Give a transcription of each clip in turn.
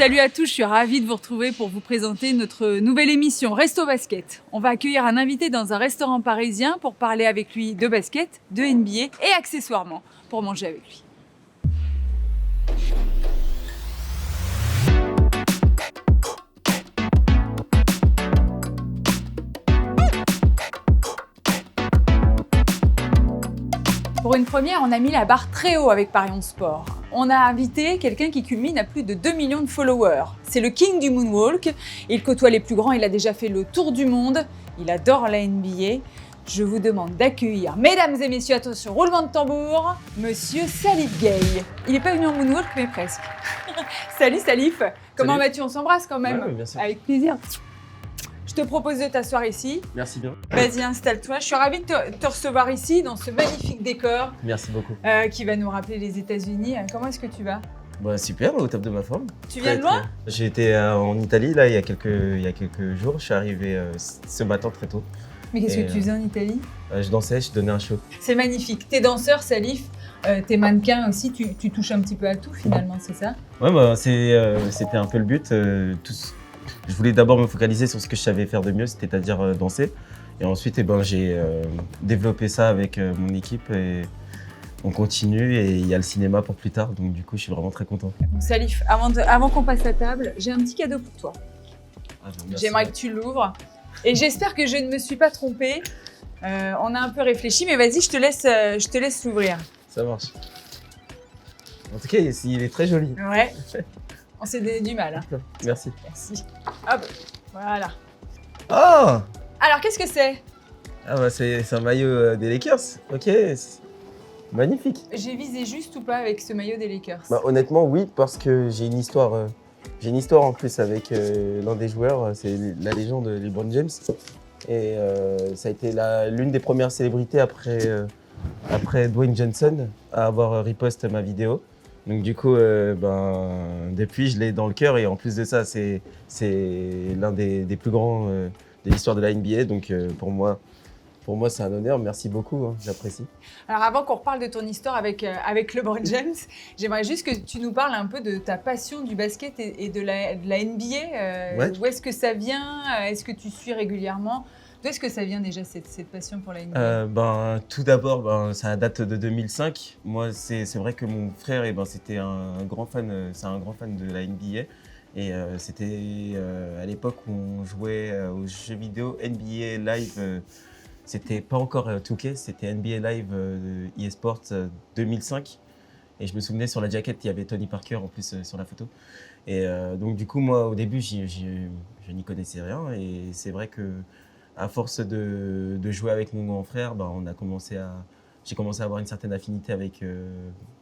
Salut à tous, je suis ravie de vous retrouver pour vous présenter notre nouvelle émission Resto Basket. On va accueillir un invité dans un restaurant parisien pour parler avec lui de basket, de NBA et accessoirement pour manger avec lui. Pour une première, on a mis la barre très haut avec Paris 11 Sport. On a invité quelqu'un qui culmine à plus de 2 millions de followers. C'est le king du moonwalk. Il côtoie les plus grands, il a déjà fait le tour du monde. Il adore la NBA. Je vous demande d'accueillir, mesdames et messieurs, attention, roulement de tambour, monsieur Salif Gay. Il n'est pas venu en moonwalk, mais presque. Salut Salif, comment vas-tu? On s'embrasse quand même. Ouais, bien sûr. Avec plaisir. Je te propose de t'asseoir ici. Merci bien. Vas-y, installe-toi. Je suis ravie de te recevoir ici, dans ce magnifique décor Merci beaucoup. qui va nous rappeler les États-Unis. Comment est-ce que tu vas? Bah, super, au top de ma forme. Tu viens de loin? J'ai été en Italie là, il y a quelques jours. Je suis arrivé ce matin très tôt. Mais qu'est-ce que tu faisais en Italie? Je dansais, je donnais un show. C'est magnifique. T'es danseur, Salif. T'es mannequin aussi. Tu touches un petit peu à tout finalement, c'est ça? Ouais, bah, c'était un peu le but. Je voulais d'abord me focaliser sur ce que je savais faire de mieux, c'est-à-dire danser. Et ensuite, j'ai développé ça avec mon équipe et on continue. Et il y a le cinéma pour plus tard, donc du coup, je suis vraiment très content. Bon, Salif, avant qu'on passe à table, j'ai un petit cadeau pour toi. Merci. J'aimerais que tu l'ouvres. Et j'espère que je ne me suis pas trompée. On a un peu réfléchi, mais vas-y, je te laisse l'ouvrir. Ça marche. En tout cas, il est très joli. Ouais. On s'est donné du mal. Hein. Merci. Merci. Hop, voilà. Oh! Alors, qu'est-ce que c'est? Ah bah c'est un maillot des Lakers, ok, magnifique. J'ai visé juste ou pas avec ce maillot des Lakers? Bah honnêtement oui, parce que j'ai une histoire en plus avec l'un des joueurs, c'est la légende LeBron James. Et ça a été l'une des premières célébrités après Dwayne Johnson à avoir repost ma vidéo. Donc du coup, depuis je l'ai dans le cœur et en plus de ça, c'est l'un des plus grands de l'histoire de la NBA. Donc pour moi c'est un honneur. Merci beaucoup, hein, j'apprécie. Alors avant qu'on reparle de ton histoire avec LeBron James, j'aimerais juste que tu nous parles un peu de ta passion du basket et de la NBA. Ouais. D'où est-ce que ça vient? Est-ce que tu suis régulièrement? D'où est-ce que ça vient déjà cette passion pour la NBA? Tout d'abord, ça date de 2005. Moi, c'est vrai que mon frère, c'était un grand fan, c'est un grand fan de la NBA. Et c'était à l'époque où on jouait aux jeux vidéo NBA Live. C'était pas encore 2K, c'était NBA Live eSports 2005. Et je me souvenais sur la jaquette, il y avait Tony Parker en plus sur la photo. Et donc du coup, moi, au début, je n'y connaissais rien. Et c'est vrai que à force de jouer avec mon grand frère, j'ai commencé à avoir une certaine affinité avec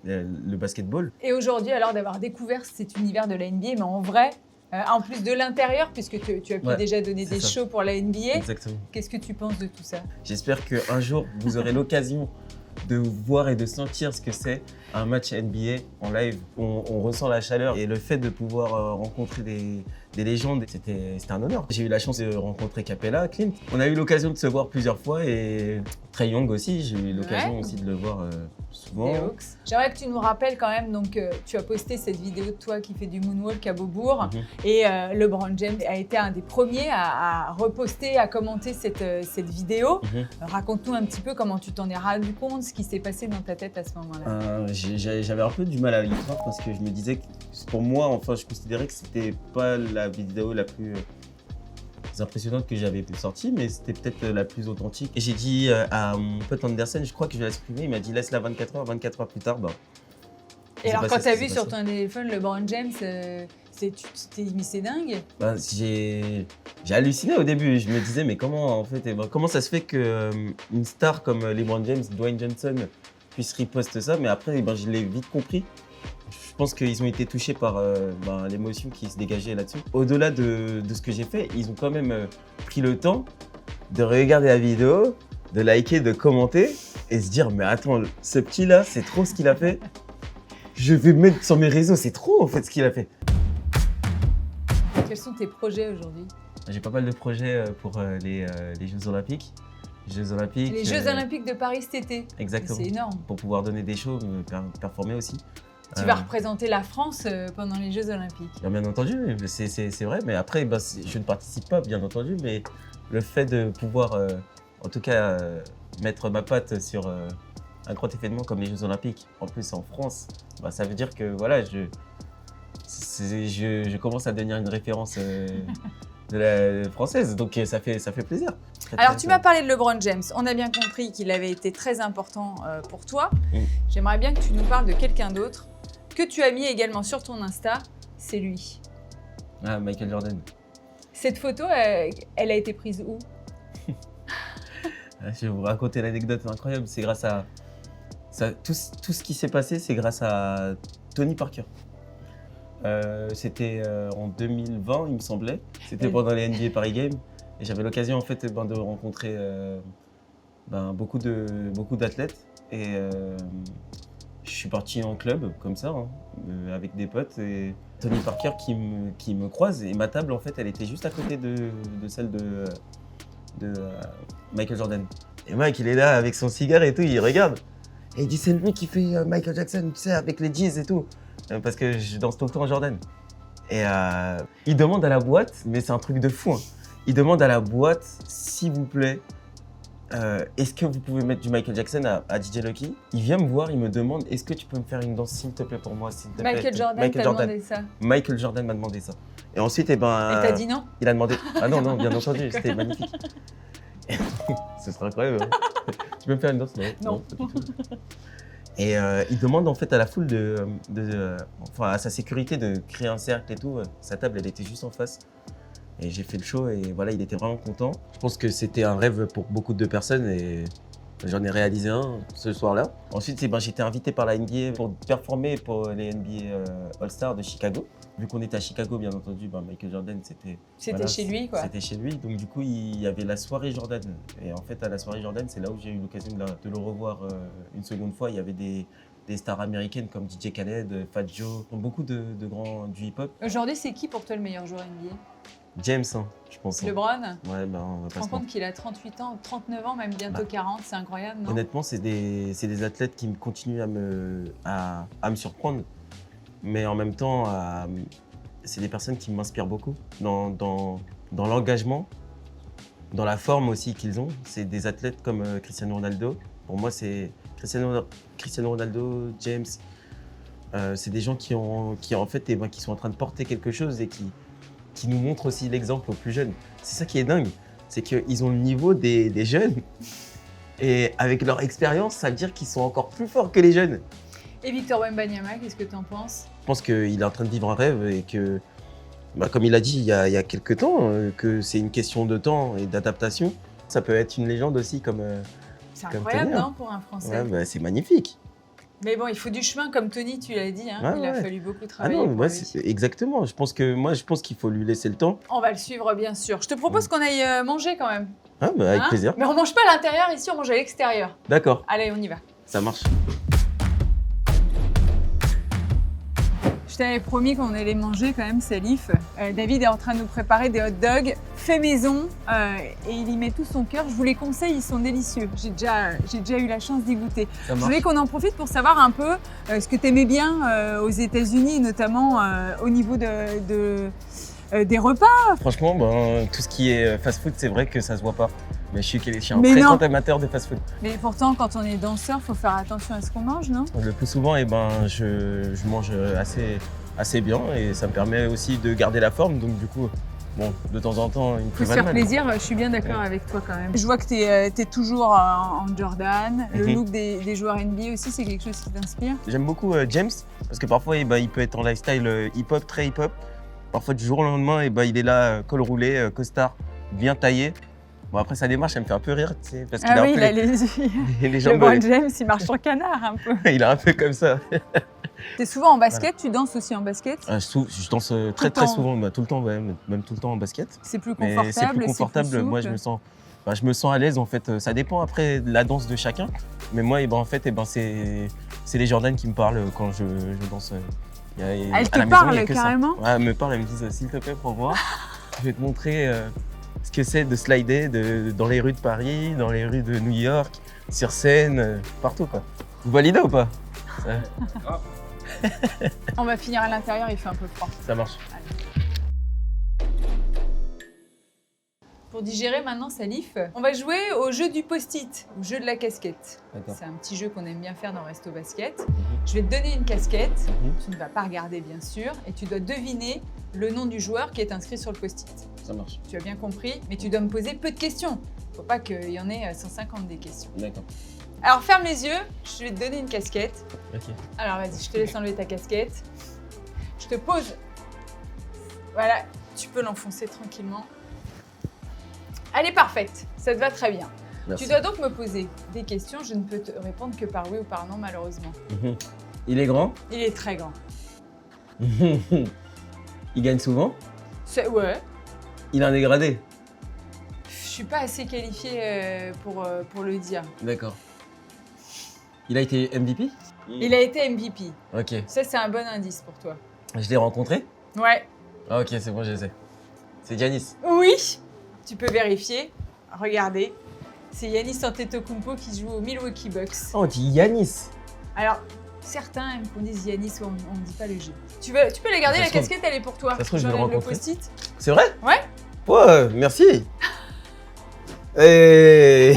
le basketball. Et aujourd'hui, alors d'avoir découvert cet univers de la NBA, mais en vrai, en plus de l'intérieur, puisque tu as pu déjà donner des shows pour la NBA, exactement. Qu'est-ce que tu penses de tout ça? J'espère qu'un jour, vous aurez l'occasion de voir et de sentir ce que c'est un match NBA en live. On ressent la chaleur et le fait de pouvoir rencontrer des légendes, c'était un honneur. J'ai eu la chance de rencontrer Capella, Clint. On a eu l'occasion de se voir plusieurs fois et Trae Young aussi, j'ai eu l'occasion aussi de le voir souvent. J'aimerais que tu nous rappelles quand même, donc tu as posté cette vidéo de toi qui fait du moonwalk à Beaubourg et LeBron James a été un des premiers à reposter, à commenter cette vidéo. Raconte-nous un petit peu comment tu t'en es rendu compte, ce qui s'est passé dans ta tête à ce moment-là. J'avais un peu du mal à y croire parce que je me disais que pour moi, enfin, je considérais que c'était pas la vidéo la plus impressionnante que j'avais sortie, mais c'était peut-être la plus authentique. Et j'ai dit à mon pote Anderson, je crois que je vais la supprimer, il m'a dit laisse-la 24 heures. 24 heures plus tard, Et alors quand tu as vu sur ton téléphone LeBron James, tu t'es dit mais c'est dingue? J'ai halluciné au début, je me disais mais comment ça se fait qu'une star comme LeBron James, Dwayne Johnson puisse reposter ça, mais après je l'ai vite compris. Je pense qu'ils ont été touchés par l'émotion qui se dégageait là-dessus. Au-delà de ce que j'ai fait, ils ont quand même pris le temps de regarder la vidéo, de liker, de commenter et se dire mais attends, ce petit-là, c'est trop ce qu'il a fait. Je vais mettre sur mes réseaux, c'est trop en fait ce qu'il a fait. Quels sont tes projets aujourd'hui? J'ai pas mal de projets pour les Jeux Olympiques. Les Jeux Olympiques de Paris cet été. Exactement. C'est énorme. Pour pouvoir donner des shows, performer aussi. Tu vas représenter la France pendant les Jeux Olympiques. Bien entendu, c'est vrai, mais après, je ne participe pas, bien entendu, mais le fait de pouvoir, en tout cas, mettre ma patte sur un grand événement comme les Jeux Olympiques, en plus en France, ça veut dire que voilà, je commence à devenir une référence de la française, donc ça fait plaisir. Alors, tu m'as parlé de LeBron James. On a bien compris qu'il avait été très important pour toi. J'aimerais bien que tu nous parles de quelqu'un d'autre que tu as mis également sur ton Insta. C'est lui. Ah, Michael Jordan. Cette photo, elle a été prise où? Je vais vous raconter l'anecdote incroyable. C'est grâce à tout ce qui s'est passé, c'est grâce à Tony Parker. C'était en 2020, il me semblait. C'était pendant les NBA Paris Games. Et j'avais l'occasion en fait de rencontrer beaucoup d'athlètes. Et je suis parti en club comme ça, avec des potes. Et Tony Parker qui me croise. Et ma table en fait, elle était juste à côté de celle de Michael Jordan. Et Mike, il est là avec son cigare et tout, il regarde. Et il dit, c'est lui qui fait Michael Jackson, tu sais, avec les jeans et tout. Parce que je danse tout le temps en Jordan. Et il demande à la boîte, mais c'est un truc de fou. Il demande à la boîte, s'il vous plaît, est-ce que vous pouvez mettre du Michael Jackson à DJ Lucky? Il vient me voir, il me demande, est-ce que tu peux me faire une danse s'il te plaît pour moi, s'il te plaît. Michael Jordan t'a demandé ça. Michael Jordan m'a demandé ça. Et ensuite, Et t'as dit non? Il a demandé. Ah non, bien entendu, c'était magnifique. Ce serait incroyable. Tu peux me faire une danse? Non. Pas du tout. Et il demande en fait à la foule à sa sécurité de créer un cercle et tout. Sa table, elle était juste en face. Et j'ai fait le show et voilà, il était vraiment content. Je pense que c'était un rêve pour beaucoup de personnes et j'en ai réalisé un ce soir-là. Ensuite, j'étais invité par la NBA pour performer pour les NBA All-Stars de Chicago. Vu qu'on était à Chicago, bien entendu, Michael Jordan, c'était chez lui, quoi. C'était chez lui, donc du coup, il y avait la soirée Jordan. Et en fait, à la soirée Jordan, c'est là où j'ai eu l'occasion de le revoir une seconde fois. Il y avait des stars américaines comme DJ Khaled, Fat Joe, beaucoup de grands du hip-hop. Aujourd'hui, c'est qui pour toi le meilleur joueur NBA? James, je pense. LeBron? Ouais, on va tu te rends compte qu'il a 38 ans, 39 ans, même bientôt 40, c'est incroyable, non? Honnêtement, c'est des athlètes qui continuent à me surprendre. Mais en même temps, c'est des personnes qui m'inspirent beaucoup dans l'engagement, dans la forme aussi qu'ils ont. C'est des athlètes comme Cristiano Ronaldo. Pour moi, c'est Cristiano Ronaldo, James. C'est des gens qui sont en train de porter quelque chose et qui nous montrent aussi l'exemple aux plus jeunes. C'est ça qui est dingue, c'est qu'ils ont le niveau des jeunes et avec leur expérience, ça veut dire qu'ils sont encore plus forts que les jeunes. Et Victor Wembanyama, qu'est-ce que tu en penses? Je pense qu'il est en train de vivre un rêve et que, comme il a dit il y a quelques temps, que c'est une question de temps et d'adaptation. Ça peut être une légende aussi comme c'est incroyable, Tony, non, pour un Français? Ouais, c'est magnifique. Mais bon, il faut du chemin, comme Tony, tu l'as dit. Il a fallu beaucoup travailler. Exactement. Je pense qu'il faut lui laisser le temps. On va le suivre, bien sûr. Je te propose qu'on aille manger quand même. Avec plaisir. Mais on mange pas à l'intérieur ici, on mange à l'extérieur. D'accord. Allez, on y va. Ça marche. Je t'avais promis qu'on allait manger quand même, Salif. David est en train de nous préparer des hot dogs faits maison et il y met tout son cœur. Je vous les conseille, ils sont délicieux. J'ai déjà eu la chance d'y goûter. Je voulais qu'on en profite pour savoir un peu ce que tu aimais bien aux États-Unis, notamment au niveau des repas. Franchement, tout ce qui est fast-food, c'est vrai que ça se voit pas. Mais je suis un très grand amateur de fast-food. Mais pourtant, quand on est danseur, il faut faire attention à ce qu'on mange, non? Le plus souvent, je mange assez bien et ça me permet aussi de garder la forme. Donc du coup, de temps en temps, il me faut se faire plaisir, je suis bien d'accord avec toi quand même. Je vois que tu es toujours en Jordan. Le look des joueurs NBA aussi, c'est quelque chose qui t'inspire? J'aime beaucoup James parce que parfois, il peut être en lifestyle hip-hop, très hip-hop. Parfois, du jour au lendemain, il est là, col roulé, costard, bien taillé. Bon, après, sa démarche, elle me fait un peu rire, tu sais, parce qu'il a les jambes. LeBron James, il marche sur canard un peu. Il est un peu comme ça. T'es souvent en basket, tu danses aussi en basket? Je danse très souvent, tout le temps, même tout le temps en basket. C'est plus confortable. C'est plus confortable. Moi, je me sens à l'aise en fait. Ça dépend après de la danse de chacun. Mais moi, en fait, c'est les Jordan qui me parlent quand je danse. Elle te parle carrément? Ouais, elle me parle, elle me dit s'il te plaît, pour voir. Je vais te montrer ce que c'est de slider dans les rues de Paris, dans les rues de New York, sur scène, partout quoi. Vous validez ou pas? On va finir à l'intérieur, il fait un peu froid. Ça marche. Pour digérer maintenant, Salif, on va jouer au jeu du post-it, au jeu de la casquette. D'accord. C'est un petit jeu qu'on aime bien faire dans Resto Basket. Je vais te donner une casquette, tu ne vas pas regarder bien sûr, et tu dois deviner le nom du joueur qui est inscrit sur le post-it. Ça marche. Tu as bien compris, mais tu dois me poser peu de questions. Faut pas qu'il y en ait 150 des questions. D'accord. Alors ferme les yeux, je vais te donner une casquette. Ok. Alors vas-y, je te laisse enlever ta casquette. Je te pose. Voilà, tu peux l'enfoncer tranquillement. Elle est parfaite, ça te va très bien. Merci. Tu dois donc me poser des questions, je ne peux te répondre que par oui ou par non malheureusement. Il est grand. Il est très grand. Il gagne souvent. Ouais, Il a un dégradé. je suis pas assez qualifiée pour le dire. D'accord. Il a été MVP. Il a été MVP. Ok. Ça, c'est un bon indice pour toi. Je l'ai rencontré. Ouais. Ah, ok, c'est bon, je sais. C'est Giannis. Oui, tu peux vérifier. Regardez. C'est Giannis Antetokounmpo qui joue aux Milwaukee Bucks. Oh, on dit Giannis. Alors, certains aiment qu'on dise Giannis ou on ne dit pas le G. Tu peux la garder, Ça la se trouve- casquette, elle est pour toi. ça se trouve, je vais le J'enlève rencontrer. post-it. C'est vrai? Ouais. Ouais, merci. Et...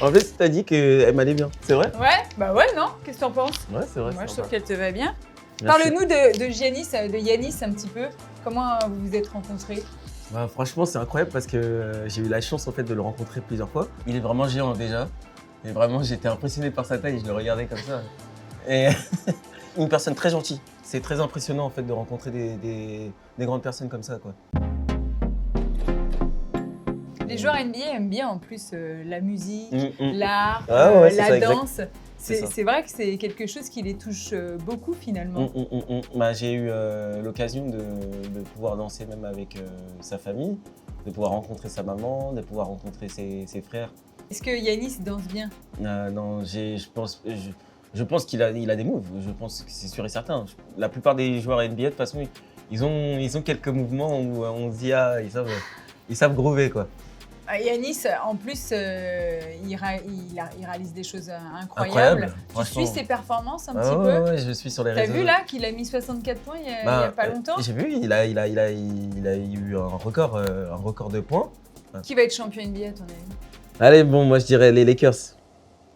en fait, t'as dit qu'elle m'allait bien. C'est vrai? Ouais, bah ouais, non? Qu'est-ce que t'en penses? Ouais, c'est vrai. Moi, je c'est trouve vrai. qu'elle te va bien. Merci. Parle-nous de Giannis un petit peu. Comment vous vous êtes rencontrés? Bah, franchement, c'est incroyable parce que j'ai eu la chance en fait de le rencontrer plusieurs fois. Il est vraiment géant déjà. Et vraiment, j'étais impressionné par sa taille. Je le regardais comme ça. Et une personne très gentille. C'est très impressionnant en fait de rencontrer des grandes personnes comme ça, quoi. Les joueurs NBA aiment bien en plus la musique, Mm. l'art, Ah ouais, c'est la ça, exact. danse. C'est ça. C'est vrai que c'est quelque chose qui les touche beaucoup finalement. Bah, j'ai eu l'occasion de pouvoir danser même avec sa famille, de pouvoir rencontrer sa maman, de pouvoir rencontrer ses frères. Est-ce que Giannis danse bien? Non, je pense qu'il a des moves. Je pense que c'est sûr et certain. La plupart des joueurs NBA, de toute façon, ils ont quelques mouvements où on se dit ah, ils savent groover, quoi. Giannis, en plus, il réalise des choses incroyables. Tu franchement. suis ses performances un Ah petit ouais, peu? ouais, je suis sur les T'as réseaux. vu là qu'il a mis 64 points il y a Bah, pas longtemps? J'ai vu, il a eu un record de points. Qui va être champion NBA à ton avis? Allez, bon, moi je dirais les Lakers.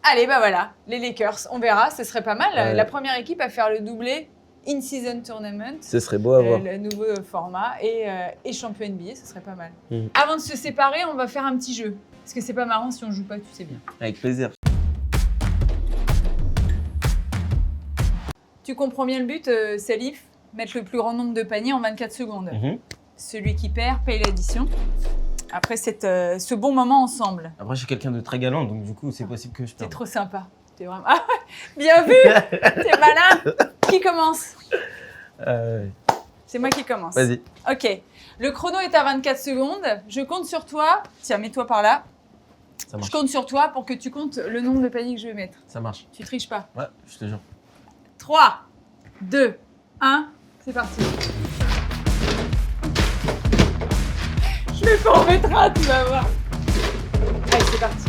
Allez, bah voilà, les Lakers, on verra, ce serait pas mal. Ouais. La première équipe à faire le doublé In-Season Tournament, Ce serait beau à voir. le nouveau format, et champion NBA, ce serait pas mal. Mm. Avant de se séparer, on va faire un petit jeu. Parce que c'est pas marrant si on joue pas, tu sais bien. Avec plaisir. Tu comprends bien le but, Salif? Mettre le plus grand nombre de paniers en 24 secondes. Celui qui perd paye l'addition. Après ce bon moment ensemble. Après, je suis quelqu'un de très galant, donc du coup, c'est possible que je T'es perde. trop sympa. T'es vraiment... Ah, bien vu. T'es malin. Qui commence? C'est moi qui commence. Vas-y. Ok. Le chrono est à 24 secondes. Je compte sur toi. Tiens, mets-toi par là. Ça marche. Je compte sur toi pour que tu comptes le nombre de paniers que je vais mettre. Ça marche. Tu triches pas. Ouais, je te jure. 3, 2, 1, c'est parti. Je vais pas en mettre un, tu vas voir. Allez, c'est parti.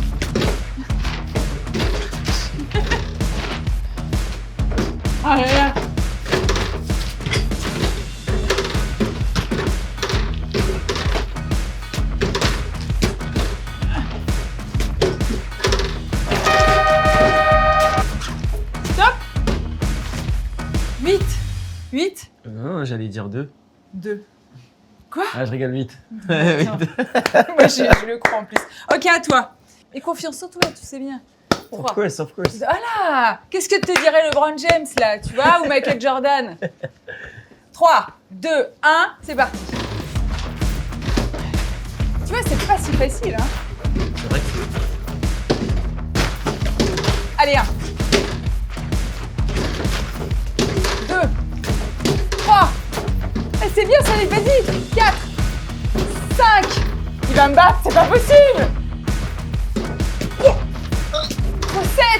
Ah là là. Stop. 8, Non, j'allais dire 2. 2. Quoi? Ah, je rigole vite. Non. Moi, je le crois en plus. Ok, à toi. Et confiance en toi, tu sais bien. Of course, of course. Voilà. Qu'est-ce que te dirait LeBron James, là, tu vois, ou Michael Jordan? 3, 2, 1, c'est parti. Tu vois, c'est pas si facile, hein. C'est vrai que Allez, 1. 2. 3. Eh, c'est bien, ça les vas-y. 4. 5. Il va me battre, c'est pas possible.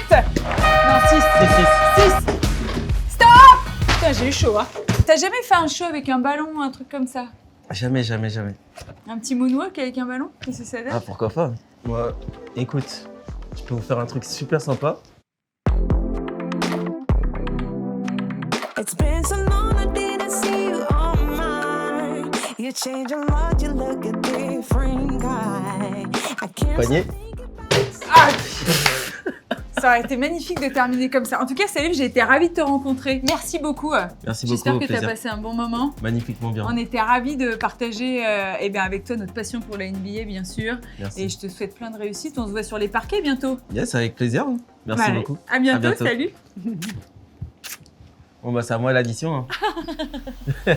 7. Non, 6. c'est 6. 6. Stop. Putain, j'ai eu chaud, hein. T'as jamais fait un show avec un ballon ou un truc comme ça? Jamais, jamais, jamais. Un petit moonwalk avec un ballon? Qu'est-ce que ça donne? Ah, pourquoi pas? Moi, écoute, je peux vous faire un truc super sympa. It's been so long I didn't see you on mine. You change a lot, you look a different guy. I can't Poignet. Ah ça aurait été magnifique de terminer comme ça. En tout cas, Salif, j'ai été ravie de te rencontrer. Merci beaucoup. Merci beaucoup. J'espère au que tu as plaisir. passé un bon moment. Magnifiquement bien. On était ravis de partager avec toi notre passion pour la NBA, bien sûr. Merci. Et je te souhaite plein de réussite. On se voit sur les parquets bientôt. Yes, avec plaisir. Merci Allez, beaucoup. À bientôt, À bientôt. salut. Bon, bah, c'est à moi l'addition. Hein.